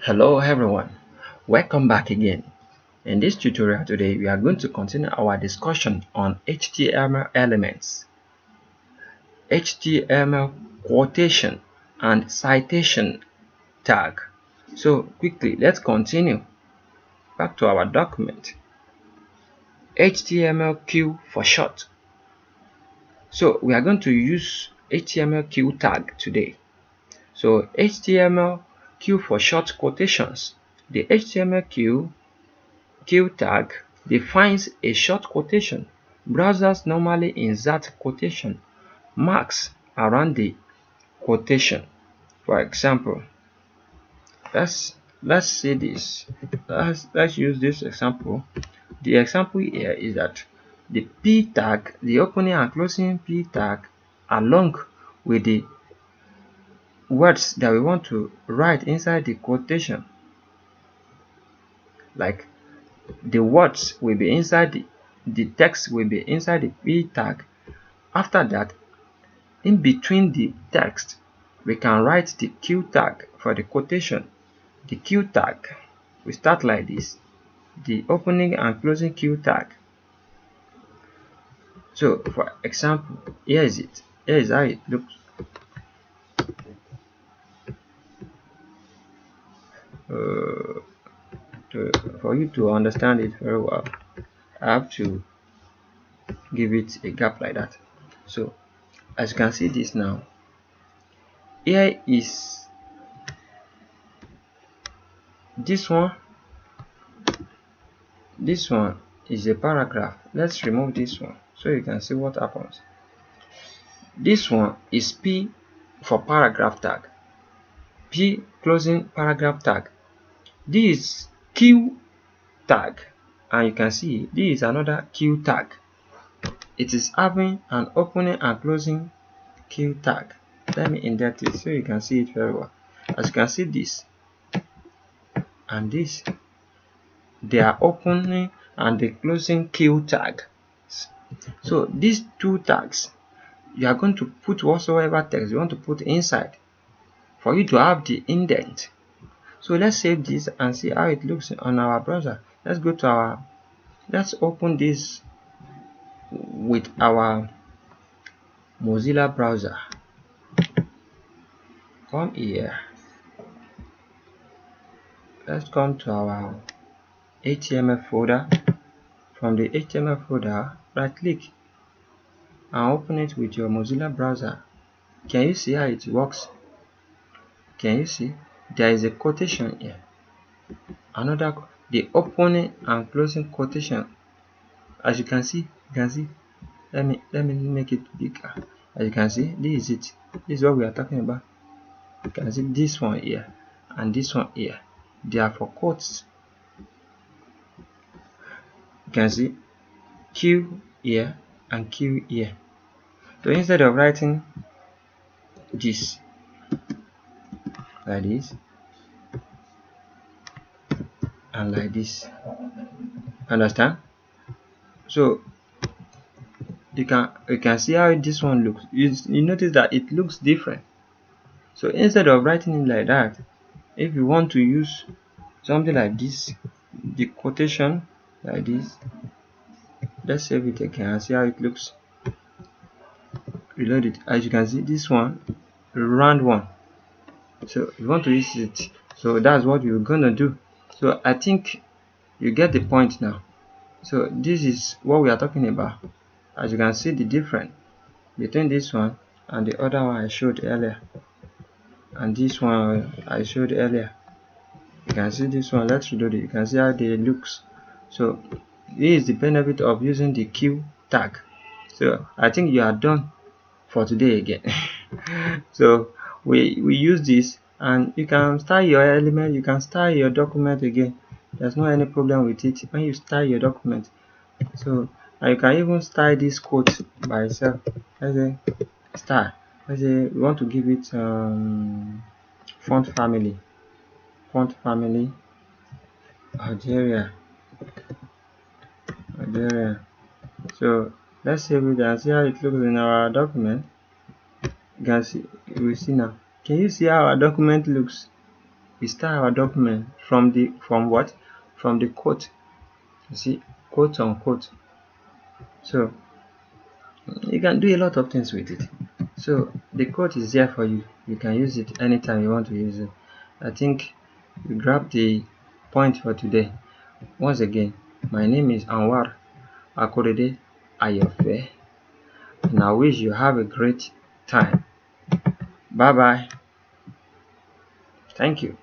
Hello everyone, welcome back again. In this tutorial today, we are going to continue our discussion on HTML elements, HTML quotation and citation tag. So quickly, let's continue back to our document. HTMLQ for short. So we are going to use HTMLQ tag today. So HTMLQ for short quotations. The HTMLQ tag defines a short quotation. Browsers normally insert quotation marks around the quotation. For example, let's see this. Let's use this example. The example here is that the p tag, the opening and closing p tag, along with the words that we want to write inside the quotation, like the words will be inside the text will be inside the p tag. After that, in between the text, we can write the q tag for the quotation. The q tag will start like this, the opening and closing q tag. So for example, here is it. Here is how it looks. For you to understand it very well, I have to give it a gap like that. So as you can see this now, here is this one. This one is a paragraph. Let's remove this one so you can see what happens. This one is p for paragraph tag, p closing paragraph tag. This is q tag, and you can see this is another q tag. It is having an opening and closing q tag. Let me indent it so you can see it very well. As you can see, this and this, they are opening and the closing q tag. So these two tags, you are going to put whatsoever text you want to put inside for you to have the indent. So let's save this and see how it looks on our browser. Let's open this with our Mozilla browser. Come here. Let's come to our HTML folder. From the HTML folder, right click and open it with your Mozilla browser. Can you see how it works? Can you see? There is a quotation here. The opening and closing quotation. As you can see, let me make it bigger. As you can see, this is it. This is what we are talking about. You can see this one here and this one here. They are for quotes. You can see Q here and Q here. So instead of writing this like this and like this, understand? So you can see how this one looks. You notice that it looks different. So instead of writing it like that, if you want to use something like this, the quotation like this, let's save it again and see how it looks. Reload it. As you can see, this one, round one. So you want to use it, so that's what you're gonna do. So I think you get the point now. So this is what we are talking about. As you can see, the difference between this one and the other one I showed earlier, and this one I showed earlier. You can see this one. Let's reload it. You can see how they looks. So this is the benefit of using the q tag. So I think you are done for today again. So we use this, and you can style your element, you can style your document again. There's no any problem with it when you style your document. So and you can even style this quote by itself. Let's say style. Let's say we want to give it font family Algeria. So let's save it and see how it looks in our document. You can see, we see now. Can you see how our document looks? we start our document from the quote. You see, quote unquote. So you can do a lot of things with it. So the quote is there for you. You can use it anytime you want to use it. I think we grab the point for today. Once again, my name is Anwar Akorede Ayofe, and I wish you have a great time. Bye bye. Thank you.